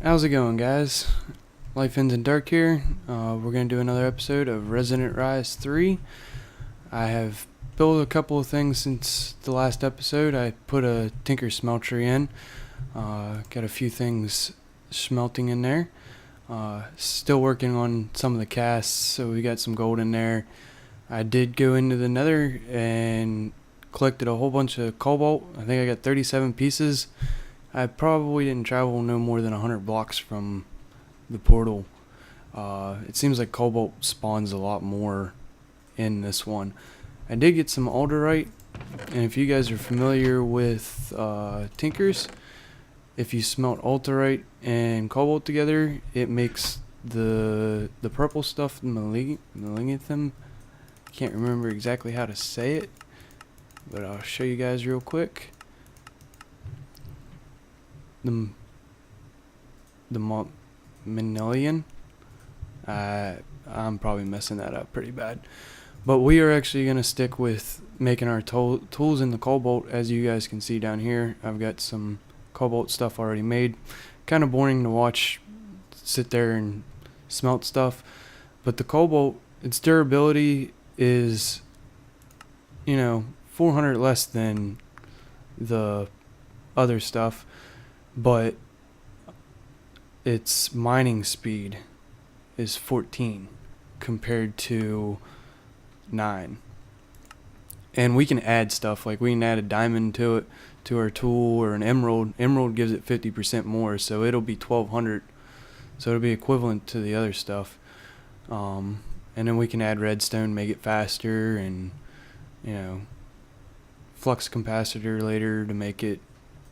How's it going, guys? Life Ends in Dark here. We're going to do another episode of Resonant Rise 3. I have built a couple of things since the last episode. I put a tinker smeltery in. Got a few things smelting in there. Still working on some of the casts, so we got some gold in there. I did go into the nether and collected a whole bunch of cobalt. I think I got 37 pieces. I probably didn't travel no more than 100 blocks from the portal. It seems like cobalt spawns a lot more in this one. I did get some alderite, and if you guys are familiar with tinkers, if you smelt alderite and cobalt together, it makes the purple stuff, mekanism. Can't remember exactly how to say it, but I'll show you guys real quick. The Manilian. I'm probably messing that up pretty bad. But we are actually going to stick with making our tools in the cobalt. As you guys can see down here, I've got some cobalt stuff already made. Kind of boring to watch, sit there and smelt stuff. But the cobalt, its durability is, 400 less than the other stuff. But its mining speed is 14 compared to 9. And we can add stuff, like we can add a diamond to it, to our tool, or an emerald. Emerald gives it 50% more, so it'll be 1200. So it'll be equivalent to the other stuff. And then we can add redstone, make it faster, and flux capacitor later to make it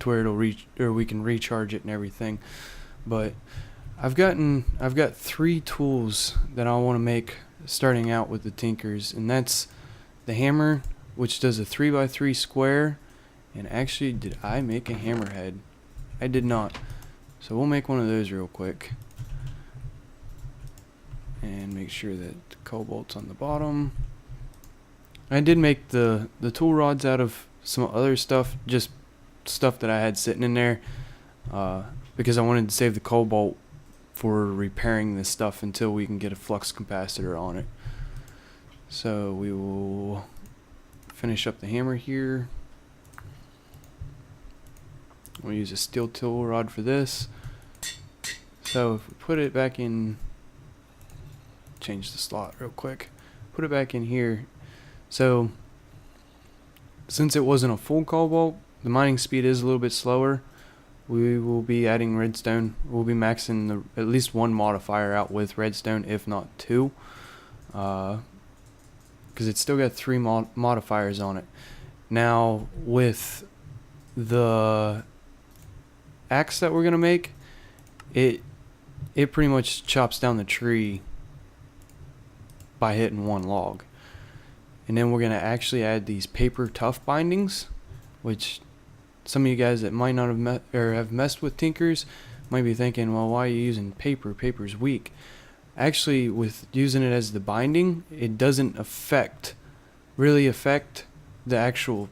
to where it'll reach, or we can recharge it and everything. But I've got 3 tools that I want to make starting out with the tinkers, and that's the hammer, which does a 3x3 square. And actually, did I make a hammerhead? I did not, so we'll make one of those real quick and make sure that the cobalt's on the bottom. I did make the tool rods out of some other stuff, just stuff that I had sitting in there, because I wanted to save the cobalt for repairing this stuff until we can get a flux capacitor on it. So we will finish up the hammer here. We'll use a steel tool rod for this. So if we put it back in, change the slot real quick, put it back in here. So since it wasn't a full cobalt, the mining speed is a little bit slower. We will be adding redstone. We'll be maxing at least 1 modifier out with redstone, if not 2. Because it's still got 3 modifiers on it. Now, with the axe that we're going to make, it pretty much chops down the tree by hitting 1 log. And then we're going to actually add these paper tough bindings, which some of you guys that might not have messed with tinkers might be thinking, well, why are you using paper? Paper's weak. Actually, with using it as the binding, it doesn't really affect the actual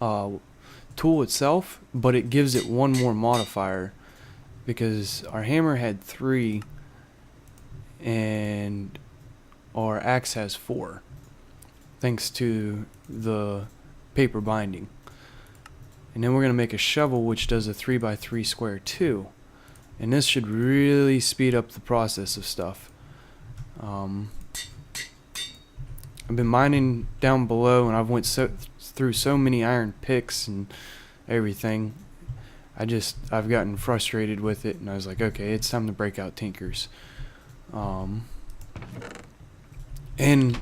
tool itself, but it gives it 1 more modifier, because our hammer had 3 and our axe has 4, thanks to the paper binding. And then we're going to make a shovel, which does a 3x3 square too. And this should really speed up the process of stuff. I've been mining down below, and I've went through so many iron picks and everything. I've gotten frustrated with it, and I was like, okay, it's time to break out tinkers. And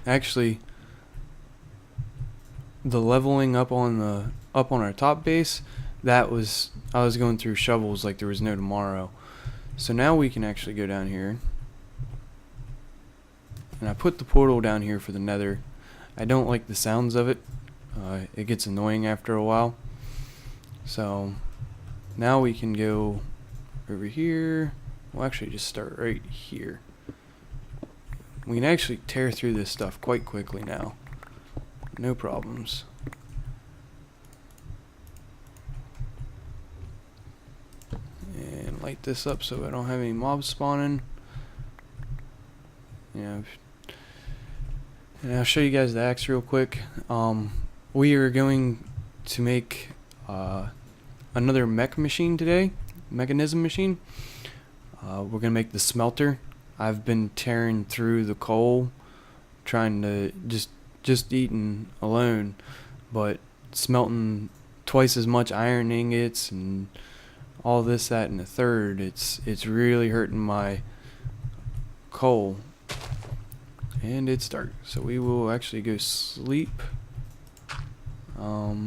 actually, the leveling up on our top base, I was going through shovels like there was no tomorrow. So now we can actually go down here, and I put the portal down here for the nether. I don't like the sounds of it. It gets annoying after a while. So now we can go over here. We'll actually just start right here. We can actually tear through this stuff quite quickly now. No problems. light this up so I don't have any mobs spawning. Yeah, and I'll show you guys the axe real quick. We are going to make another mech machine today, mechanism machine. We're gonna make the smelter. I've been tearing through the coal, trying to just eating alone, but smelting twice as much iron ingots and all this, that, and the third. It's really hurting my coal. And it's dark, so we will actually go sleep. I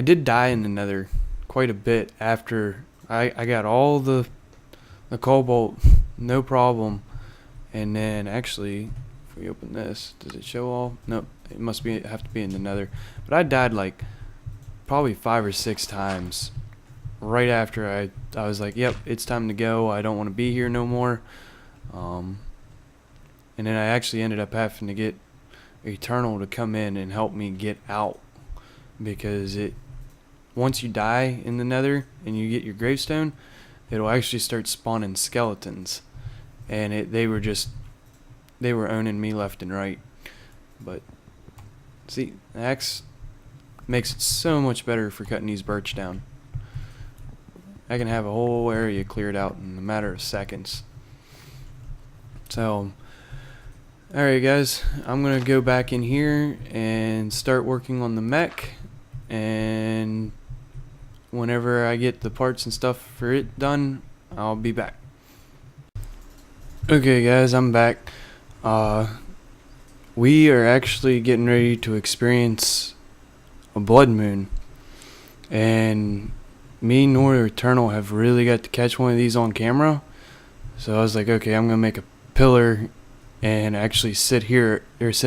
did die in the nether quite a bit after I got all the cobalt, no problem. And then actually, if we open this, does it show all? Nope, it must be have to be in the nether. But I died like probably 5 or 6 times right after I was like, yep, it's time to go. I don't want to be here no more. And then I actually ended up having to get Eternal to come in and help me get out, because once you die in the nether and you get your gravestone, it'll actually start spawning skeletons, and they were owning me left and right. But see, the axe makes it so much better for cutting these birch down. I can have a whole area cleared out in a matter of seconds. So alright guys, I'm gonna go back in here and start working on the mech, and whenever I get the parts and stuff for it done, I'll be back. Okay guys, I'm back. We are actually getting ready to experience a blood moon, and me nor Eternal have really got to catch one of these on camera. So I was like, okay, I'm gonna make a pillar and actually sit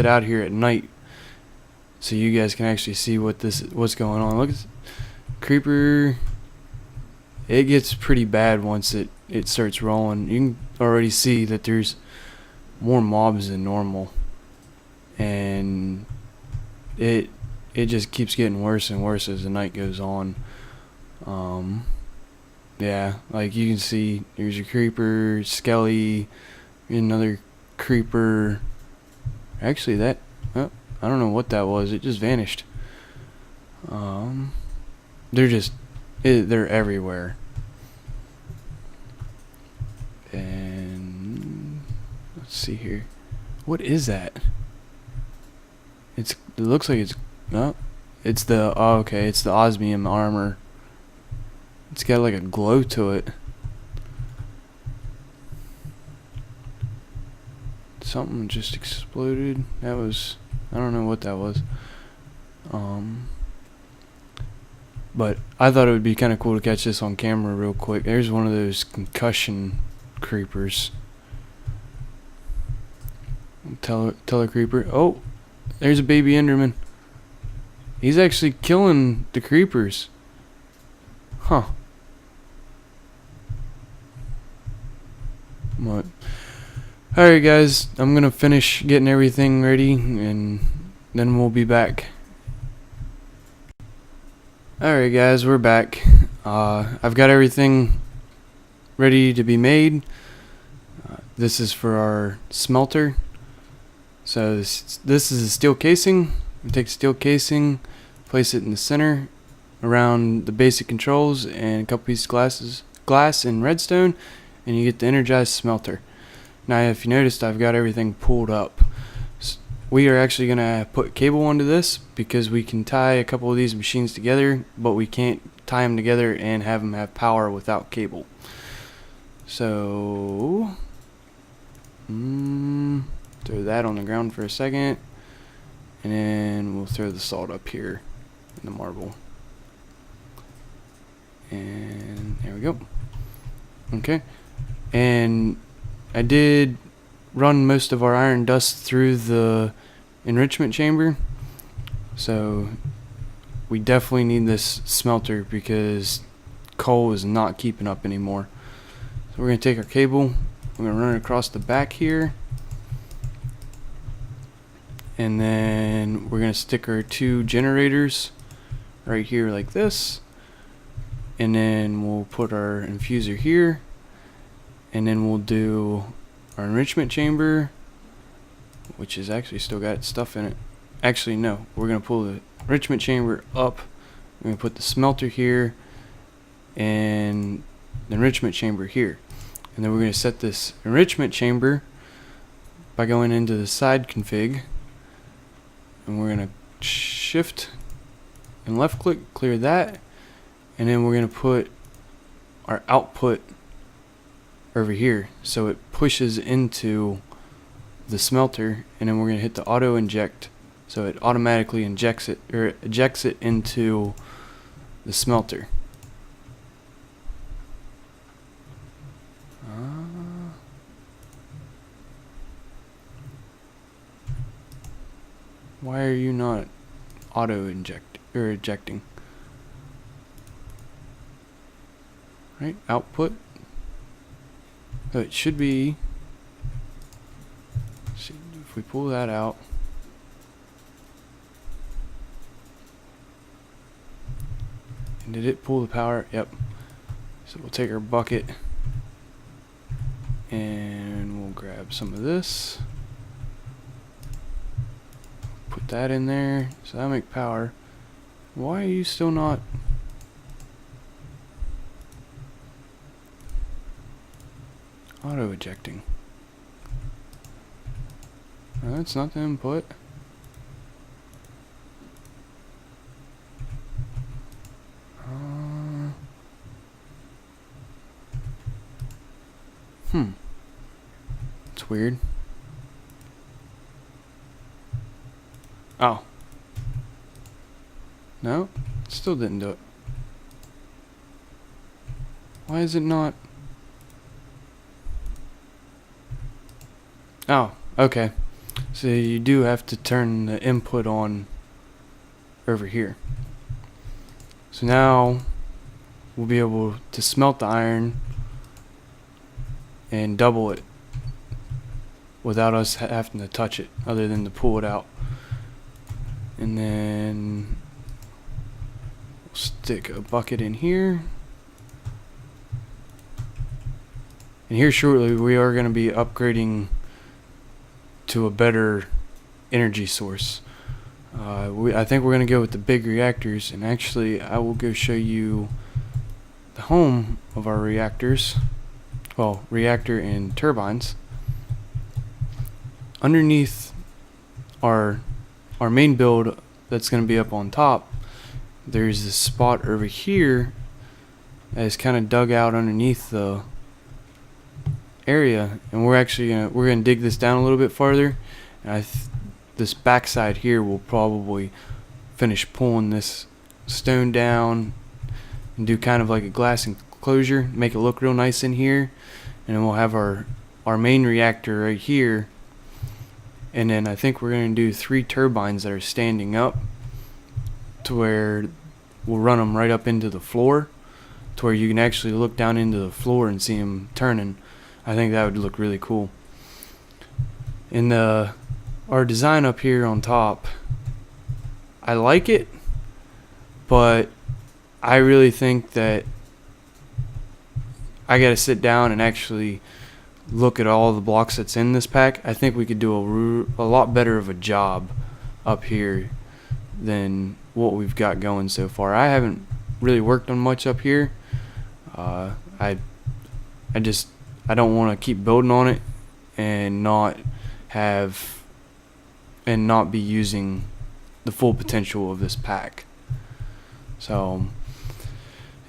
out here at night, so you guys can actually see what's going on. Look, creeper. It gets pretty bad once it starts rolling. You can already see that there's more mobs than normal, and it just keeps getting worse and worse as the night goes on. Yeah, like you can see, there's a creeper, skelly, another creeper. Actually, I don't know what that was. It just vanished. They're everywhere. And let's see here. What is that? It looks like it's it's the okay, it's the osmium armor. It's got like a glow to it. Something just exploded. I don't know what that was. But I thought it would be kind of cool to catch this on camera real quick. There's one of those concussion creepers. Tell creeper. Oh, there's a baby Enderman. He's actually killing the creepers. Huh. What? Alright guys, I'm gonna finish getting everything ready, and then we'll be back. Alright guys, we're back. I've got everything ready to be made. This is for our smelter. So this is a steel casing. We take steel casing, place it in the center around the basic controls and a couple pieces of glass and redstone, and you get the energized smelter. Now if you noticed, I've got everything pulled up. We are actually going to put cable onto this, because we can tie a couple of these machines together, but we can't tie them together and have them have power without cable. So throw that on the ground for a second, and then we'll throw the salt up here in the marble. And there we go. Okay. And I did run most of our iron dust through the enrichment chamber, so we definitely need this smelter because coal is not keeping up anymore. So we're going to take our cable, we're going to run it across the back here, and then we're going to stick our 2 generators right here like this, and then we'll put our infuser here, and then we'll do our enrichment chamber, which is actually still got stuff in it. Actually, no, we're going to pull the enrichment chamber up. We're going to put the smelter here and the enrichment chamber here. And then we're going to set this enrichment chamber by going into the side config, and we're going to shift and left click, clear that, and then we're going to put our output over here so it pushes into the smelter, and then we're going to hit the auto inject so it automatically injects it, or ejects it into the smelter. Why are you not auto inject or ejecting? Right, output. So it should be. See if we pull that out. And did it pull the power? Yep. So we'll take our bucket and we'll grab some of this. Put that in there. So that'll make power. Why are you still not? Auto ejecting. No, that's not the input. It's weird. Oh. No, still didn't do it. Why is it not? Oh, okay. So you do have to turn the input on over here. So now we'll be able to smelt the iron and double it without us having to touch it, other than to pull it out. And then we'll stick a bucket in here. And here shortly we are going to be upgrading to a better energy source. I think we're going to go with the big reactors, and actually I will go show you the home of our reactors. Well, reactor and turbines. Underneath our main build that's going to be up on top, there's this spot over here that is kind of dug out underneath the area, and we're actually gonna dig this down a little bit farther, and this backside here will probably finish pulling this stone down and do kind of like a glass enclosure, make it look real nice in here, and then we'll have our main reactor right here. And then I think we're going to do 3 turbines that are standing up, to where we'll run them right up into the floor, to where you can actually look down into the floor and see them turning. I think that would look really cool. And our design up here on top, I like it, but I really think that I got to sit down and actually look at all the blocks that's in this pack. I think we could do a lot better of a job up here than what we've got going so far. I haven't really worked on much up here. I don't want to keep building on it and not be using the full potential of this pack. So,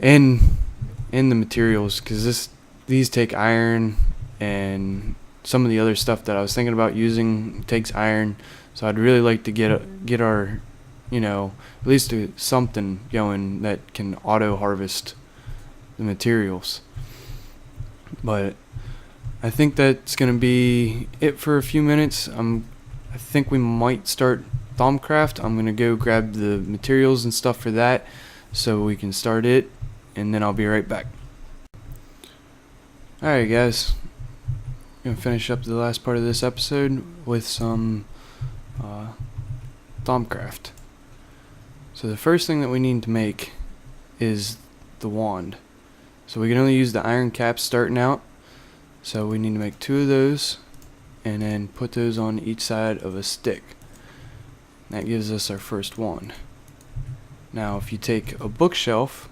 and the materials, because these take iron, and some of the other stuff that I was thinking about using takes iron. So I'd really like to get our, at least do something going that can auto harvest the materials. But I think that's gonna be it for a few minutes. I think we might start Thaumcraft. I'm gonna go grab the materials and stuff for that so we can start it, and then I'll be right back. Alright guys, I'm gonna finish up the last part of this episode with some Thaumcraft. So the first thing that we need to make is the wand. So we can only use the iron caps starting out. So we need to make 2 of those and then put those on each side of a stick. That gives us our first wand. Now if you take a bookshelf,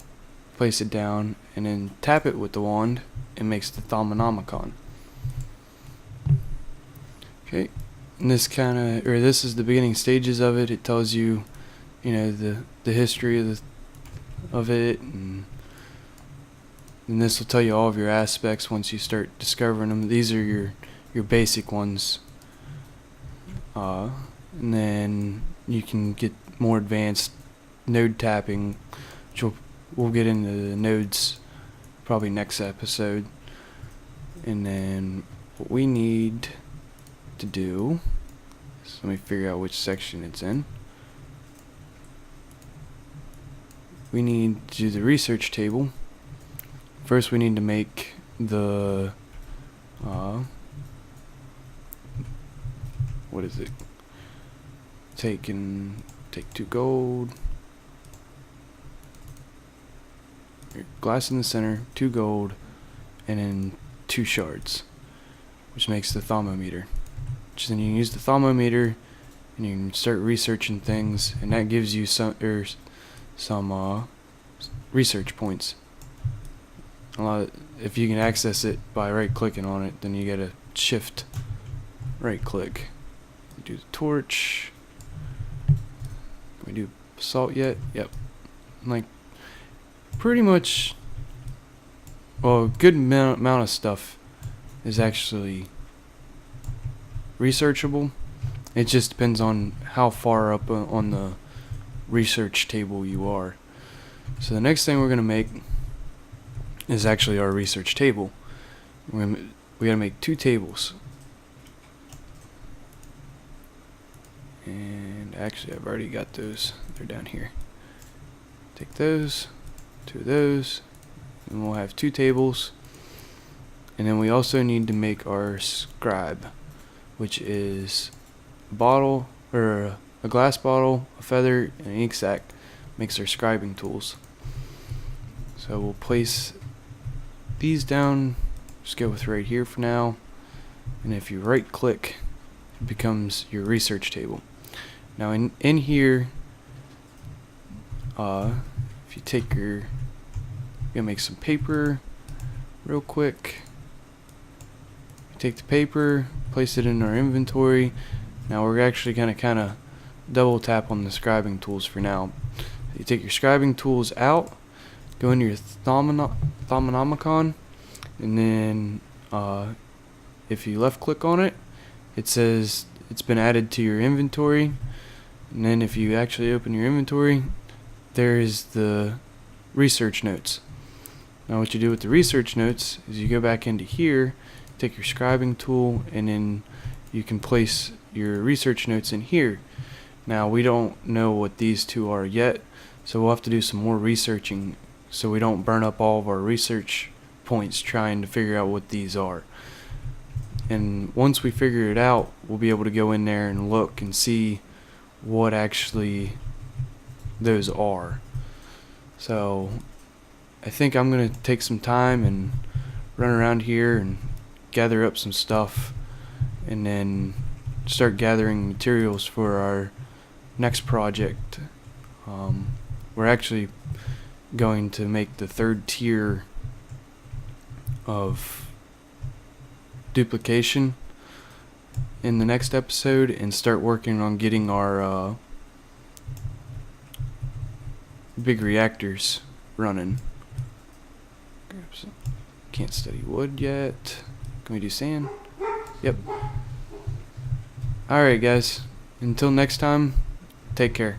place it down, and then tap it with the wand, it makes the Thaumcraft. Okay, and this is the beginning stages of it. It tells you, the history of it, and this will tell you all of your aspects once you start discovering them. These are your basic ones, and then you can get more advanced node tapping, which we'll get into the nodes probably next episode. And then what we need to do, so let me figure out which section it's in. We need to do the research table. First we need to make the what is it? Take 2 gold, glass in the center, 2 gold, and then 2 shards, which makes the thermometer. Which then you can use the thermometer and you can start researching things, and that gives you some research points. If you can access it by right clicking on it, then you gotta shift right click. Do the torch. Can we do salt yet? Yep. Like pretty much, well, a good amount of stuff is actually researchable. It just depends on how far up on the research table you are. So the next thing we're going to make is actually our research table. We got to make 2 tables. And actually I've already got those. They're down here. Take those, 2 of those, and we'll have 2 tables. And then we also need to make our scribe, which is a bottle, or a glass bottle, a feather, and an ink sac. Makes our scribing tools. So we'll place these down. Just go with right here for now. And if you right click, it becomes your research table. Now in here, if you take you're gonna make some paper real quick. You take the paper, place it in our inventory. Now we're actually gonna kind of double tap on the scribing tools for now. You take your scribing tools out, go into your Thaumcraft, and then if you left click on it, it says it's been added to your inventory. And then if you actually open your inventory, there is the research notes. Now what you do with the research notes is you go back into here, take your scribing tool, and then you can place your research notes in here. Now we don't know what these 2 are yet, so we'll have to do some more researching so we don't burn up all of our research points trying to figure out what these are. And once we figure it out, we'll be able to go in there and look and see what actually those are. So I think I'm gonna take some time and run around here and gather up some stuff, and then start gathering materials for our next project. We're actually going to make the 3rd tier of duplication in the next episode, and start working on getting our big reactors running. Can't study wood yet. Can we do sand? Yep. Alright guys, until next time, take care.